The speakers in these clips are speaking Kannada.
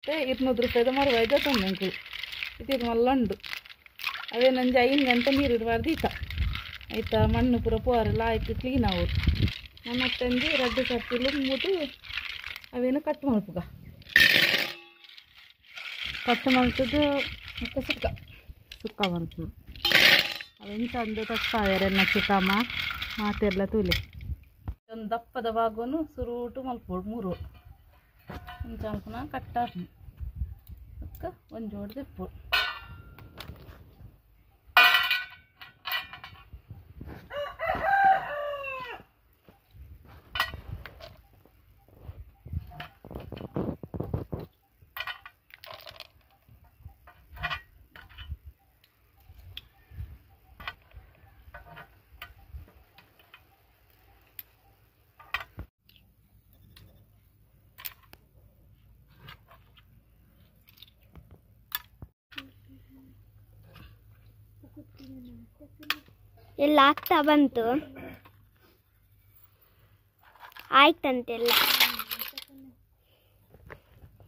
ಮತ್ತೆ 200 ರೂಪಾಯಿದ ಮರವಾಯ್ದ ತಂದಂಕುಲು ಇದು ಮಲ್ಲ ಉಂಡು ಅವೇ ನಂಜೆ 5 ಗಂಟೆ ನೀರು ಇಡಬಾರ್ದು ಆಯ್ತಾ ಮಣ್ಣು ಪೂರ ಪೋರೆಲ್ಲ ಆಯ್ತು ಕ್ಲೀನ್ ಆಗೋದು ನಾನು ಅತ್ತಂದು 2 ಸರ್ತಿಲು ಮುಗಿದು ಅವೇನು ಕಟ್ ಮಲ್ಪುಗ ಕಟ್ ಮಲ್ತದ್ದು ಮತ್ತೆ ಸುಕ್ಕ ಮಲ್ಪು ಅವೆಂತ ಅಂದು ತಪ್ಪಾಯರೆನ್ನ ಚಿಕ್ಕಮ್ಮ ಮಾತೆಲ್ಲ ತೂಲೆ ಒಂದು ದಪ್ಪದ ಭಾಗವನ್ನು ಸುರುಟು ಮಲ್ಪೋಡು 3 ಇಂಚಾಂಪುನ ಕಟ್ಟಾರ್ನು ಅಕ್ಕ ಒಂದು ಜೋಡು ತೆಪ್ಪೋಡು ಎಲ್ಲ ಆಗ್ತಾ ಬಂತು ಆಯ್ತಂತೆಲ್ಲ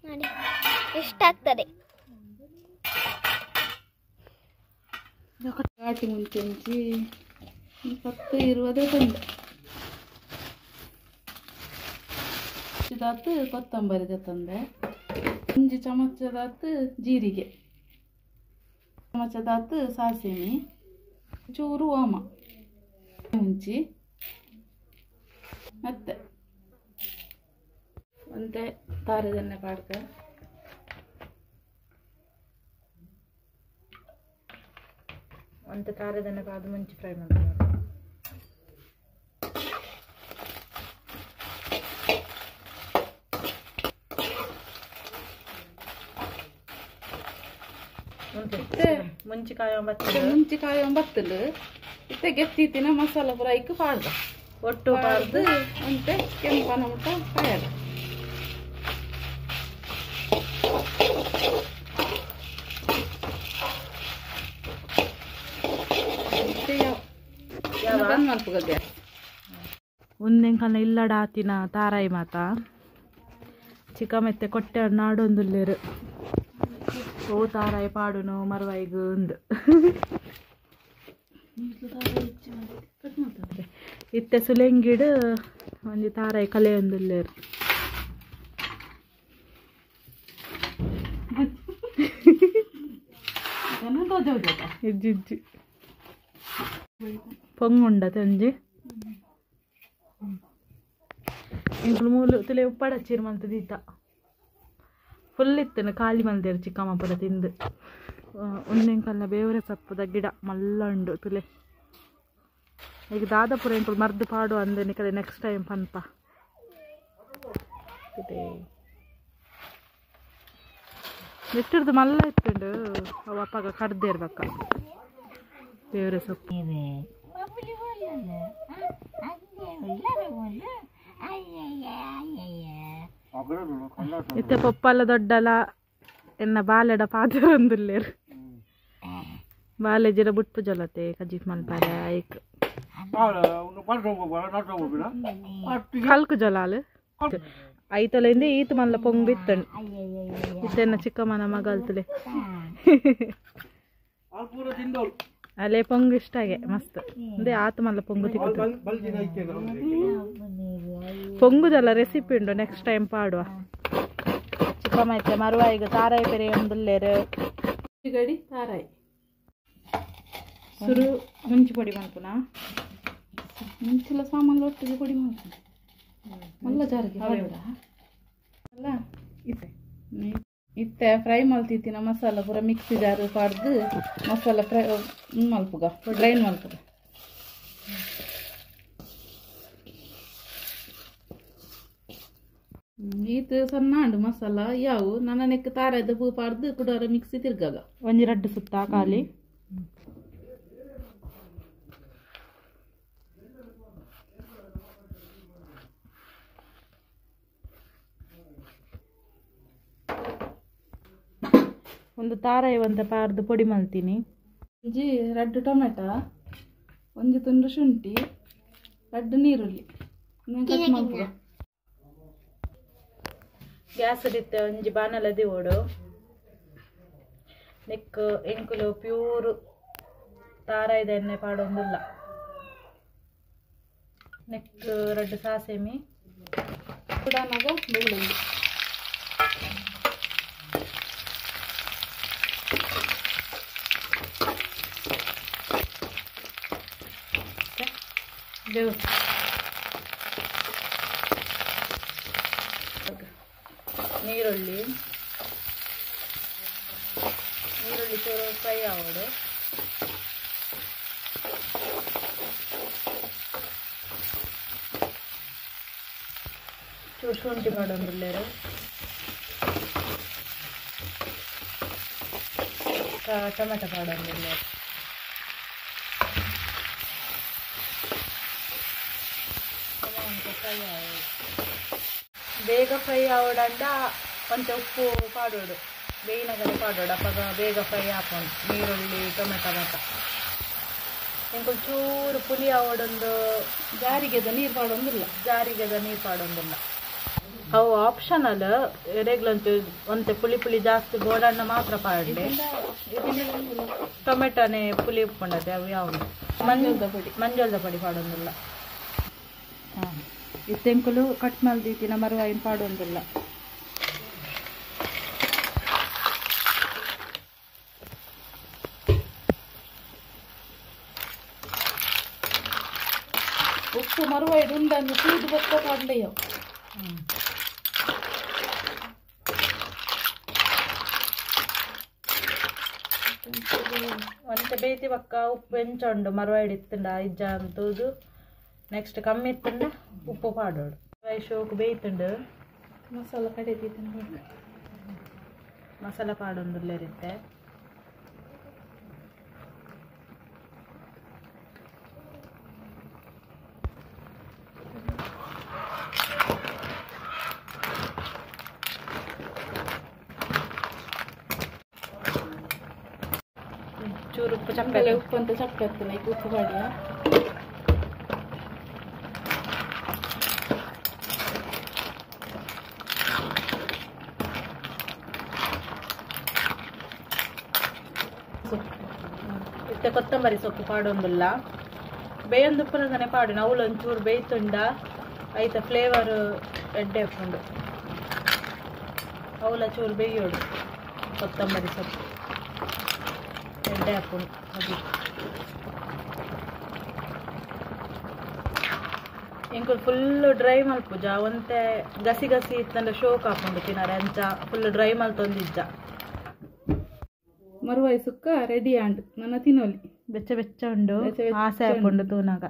ನೋಡಿ ಎಷ್ಟಾಗ್ತದೆ ಕಾಟಿ ಮುಂಚೆ 10-20 ತಂದೆ ಇದಾತು ಕೊತ್ತಂಬರಿ ತಂದೆ 1 ಚಮಚದಾತು ಜೀರಿಗೆ ಚಮಚದಾತು ಸಾಸಿವೆ ಚೂರು ಓಮ ಮುಂಚಿ ಮತ್ತೆ ಒಂದೇ ತಾರದೆಣ್ಣೆ ಪಾಡ್ಕ ಒಂದು ತಾರದೆಣ್ಣೆ ಕಾದು ಮುಂಚೆ ಫ್ರೈ ಮಾಡ್ತಾರೆ ಮುಂಚಿಕಾಯ ಬತ್ತಲು ಇತ್ತೆ ಗೆತ್ತಿತ್ತಿನ ಮಸಾಲ ಪೂರ ಇಕ್ಕು ಪಾಡ್ದ ಒಟ್ಟು ಪಾಡ್ದು ಅಂತೆ ಕೆಂಪನ ಮುಟ್ಟ ಕಾಯಲ್ಲ ಮಲ್ಪುಗದ್ದೆ ಒಂದೆಂಕಲ್ನ ಇಲ್ಲಡಾತಿನ ತಾರಾಯಿ ಮಾತ ಚಿಕ್ಕ ಮೆತ್ತೆ ಕೊಟ್ಟೆ ನಾಡೊಂದುಲ್ಲೇರು ಓ ತಾರಾಯಿ ಪಾಡುನು ಮರವಾಯಿಗು ಉಂದು ಇತ್ತೆ ಸುಲೆಂಗಿಡು ಒಂಜಿ ತಾರಾಯಿ ಕಲೆ ಒಂದುಲ್ಲೇರು ಇಜ್ಜಿ ಪೊಂಗುಂಡ ತಂಜಿ ಇಂಕ್ಲು ಮೂಲು ತುಲೆ ಉಪ್ಪಡ ಚೀರ್ ಮಲ್ತದೀತ ಫುಲ್ ಇತ್ತನು ಖಾಲಿ ಮಲ್ದೇರು ಚಿಕ್ಕಮ್ಮ ಪುರ ತಿಂದು ಒಂದೆಂಕಲ್ನ ಬೇವರೆ ಸಪ್ಪುದ ಗಿಡ ಮಲ್ಲ ಉಂಡು ತುಲೆ ಈಗ ದಾದಾಪುರ ಎಂಕುಲು ಮರ್ದು ಪಾಡು ಅಂದೇನೆ ಕಡೆ ನೆಕ್ಸ್ಟ್ ಟೈಮ್ ಪನ್ಪ ನೆಟ್ಟಿಡ್ದು ಮಲ್ಲ ಇತ್ತುಂಡು ಅವ ಅಪ್ಪಗ ಕಡ್ದೆ ಇರ್ಬೇಕ ಬೇವರೆ ಸೊಪ್ಪು ಇತ್ತೆ ಪಪ್ಪಲ್ಲ ದೊಡ್ಡಲ ಎನ್ನ ಬಾಲೆಡ ಪಾತ್ರ ಒಂದುಲ್ಲೇರು ಬಾಲೆ ಜಿರ ಬುಟ್ಟು ಜೊಲತೆ ಕಜಿತ್ ಮಲ್ಪಾರೆ ಐಕ್ ಕಲ್ಕು ಜೊಲಾಲು ಐತಲೆಂದೆ ಈತು ಮಲ್ಲ ಪೊಂಗು ಇತ್ತಂಡು ಇತ್ತೆನ್ನ ಚಿಕ್ಕಮ್ಮನ ಮಗಲ್ತಲೆ ಅಲ್ಲೇ ಪೊಂಗು ಇಷ್ಟಾಗೆ ಮಸ್ತ್ ಅಂದೆ ಆತು ಮಲ್ಲ ಪೊಂಗು ತಿಕ್ಕು ಪೊಂಗುದಲ್ಲ ರೆಸಿಪಿ ಉಂಡು ನೆಕ್ಸ್ಟ್ ಟೈಮ್ ಪಾಡುವ ಚಿಕ್ಕಮ್ಮ ಐತೆ ಮರುವ ಈಗ ತಾರಾಯಿ ಪೆರೆ ಒಂದುಲ್ಲೇರು ಗಡಿ ತಾರಾಯಿ ಸುರು ಮುಂಚಿ ಪೊಡಿ ಮಾಡ್ಪುನ ಮುಂಚಿಲ ಸಾಮಾನು ಒಟ್ಟಿಗೆ ಪೊಡಿ ಮಾಡ್ತೀನಿ ಮಲ್ಲ ಜಾರಿಗೆ ಅಲ್ಲ ಇತ್ತೆ ಫ್ರೈ ಮಲ್ತಿತ್ತಿನ ಮಸಾಲ ಪೂರ ಮಿಕ್ಸಿ ಜಾರು ಪಾಡ್ದು ಮಸಾಲ ಫ್ರೈ ಮಲ್ಪುಗ ಗ್ರೈಂಡ್ ಮಲ್ಪುಗ ಈತ ಸಣ್ಣ ಅಂಡು ಮಸಾಲ ಯಾವು ನನ್ನ ನೆಕ್ ತಾರಾಯ್ದ ಪೂ ಪಾಡ್ದು ಕುಡಾರ ಮಿಕ್ಸಿ ತಿರ್ಗಾಗ ಒಂಜಿ 2 ಸುತ್ತ ಖಾಲಿ ಒಂದು ತಾರಾಯಿ ಒಂದ ಪಾರ್ದು ಪೊಡಿ ಮಲ್ತೀನಿ ಒಂಜಿ 2 ಟೊಮೆಟೊ ಒಂಜಿ ತುಂಡು ಶುಂಠಿ 2 ನೀರುಳ್ಳಿ ಕಟ್ ಮಾಡ್ಕೊ ಗ್ಯಾಸ್ ಇತ್ತೆ ಒಂಜಿ ಬಾಣಲದಿ ಓಡು ನೆಕ್ ಎಂಕುಲು ಪ್ಯೂರ್ ತಾರಾಯ್ದ ಎಣ್ಣೆ ಪಾಡೊಂದುಲ್ಲ ನೆಕ್ 2 ಸಾಸೇಮಿ ಕುಡಾನಾಗ ಬೆಳ್ಳುಳ್ಳಿ ಬೇವು ನೀರುಳ್ಳಿ ಚೂರು ಫ್ರೈ ಆವಡು ಚೂರು ಶುಂಠಿ ಮಾಡೋದಿಲ್ಲೇರು ಟೊಮೆಟೊ ಮಾಡೋದಿಲ್ಲ ಫ್ರೈ ಆವಡು ಬೇಗ ಫ್ರೈ ಆವಡಂಡ ಕೊಂಚ ಉಪ್ಪು ಪಾಡೋಡು ಬೇಯಿನ ಕಡೆ ಪಾಡೋಡು ಅಪ್ಪಾಗ ಬೇಗ ಫ್ರೈ ಹಾಕೊಂಡು ನೀರುಳ್ಳಿ ಟೊಮೆಟೊ ಮತ್ತ ಇಂకొಂದು ಚೂರು ಪುಳಿ ಆವಡೊಂದು ಜಾರಿಗೆದ ನೀರು ಪಾಡೊಂದಿಲ್ಲ ಅವು ಆಪ್ಷನಲ್ ರೆಗ್ಲಂಚು ಒಂತೆ ಪುಳಿ ಜಾಸ್ತಿ ಗೋಡನ್ನ ಮಾತ್ರ ಪಾಡಲಿ ಟೊಮೆಟೊನೇ ಪುಳಿ ಉಪ್ಪುಂಡತೆ ಅವು ಯಾವುದು ಮಂಜೋಳದ ಪುಡಿ ಪಾಡೊಂದಿಲ್ಲ ಹಾಂ ಇತ್ತೆಂಕುಲು ಕಟ್ ಮಲ್ದೀತಿನ ಮರುವಾಯಿನ ಪಾಡೊಂದಿಲ್ಲ ಉಪ್ಪು ಮರುವಾಯಿಡು ಉಂಡನ್ನು ತೂದು ಬತ್ತ ಪಾಡ್ಲೆಯೋ ಒಂತೆ ಬೇಯ್ತಿ ಪಕ್ಕ ಉಪ್ಪು ಎಂಚುಂಡು ಮರುವಾಯಿಡು ಇತ್ತಂಡ ಇಜ್ಜ ಅಂತೂದು ನೆಕ್ಸ್ಟ್ ಕಮ್ಮಿ ಇತ್ತಂಡ ಉಪ್ಪು ಪಾಡೋಡು ಶೋಕು ಬೇಯ್ತುಂಡು ಮಸಾಲ ಕಡೆದೀತ ಮಸಾಲ ಪಾಡೊಂದುಲ್ಲೇರಿತ್ತೆ ಚೂರು ಉಪ್ಪು ಚಪ್ಪೆ ಉಪ್ಪು ಅಂತ ಚಪ್ಪೆ ಆಗ್ತಾನೆ ಈಗ ಉಪ್ಪು ಪಾಡಿಯ ಇತ್ತೆ ಕೊತ್ತಂಬರಿ ಸೊಪ್ಪು ಪಾಡೊಂದಿಲ್ಲ ಬೇಯೊಂದು ಉಪ್ಪುನಗನೆ ಪಾಡು ಅವಳು ಒಂಚೂರು ಬೇಯ್ತುಂಡ ಐತ ಫ್ಲೇವರ್ ಎಡ್ಡೆ ಹಾಕೊಂಡು ಅವಳ ಚೂರು ಬೇಯೋಡು ಕೊತ್ತಂಬರಿ ಸೊಪ್ಪು ಎಡ್ಡೆ ಹಾಕೊಂಡು ಅದು ಇಂಕು ಫುಲ್ಲು ಡ್ರೈ ಮಲ್ಪುಜ ಒಂತೆ ಗಸಿ ಇತ್ತಂದ್ರೆ ಶೋಕ್ ಹಾಕೊಂಡು ತಿನ್ನಾರೆ ಅಂಚ ಫುಲ್ ಡ್ರೈ ಮಲ್ತೊಂದಿಜ್ಜ ಮರುವಾಯಿ ಸುಕ್ಕ ರೆಡಿ ಆಂಡು ನನ್ನ ತಿನ್ನೋಲಿ ಬೆಚ್ಚ ಉಂಡು ಆಸೆ ಹಾಕೊಂಡು ತೂನಾಗ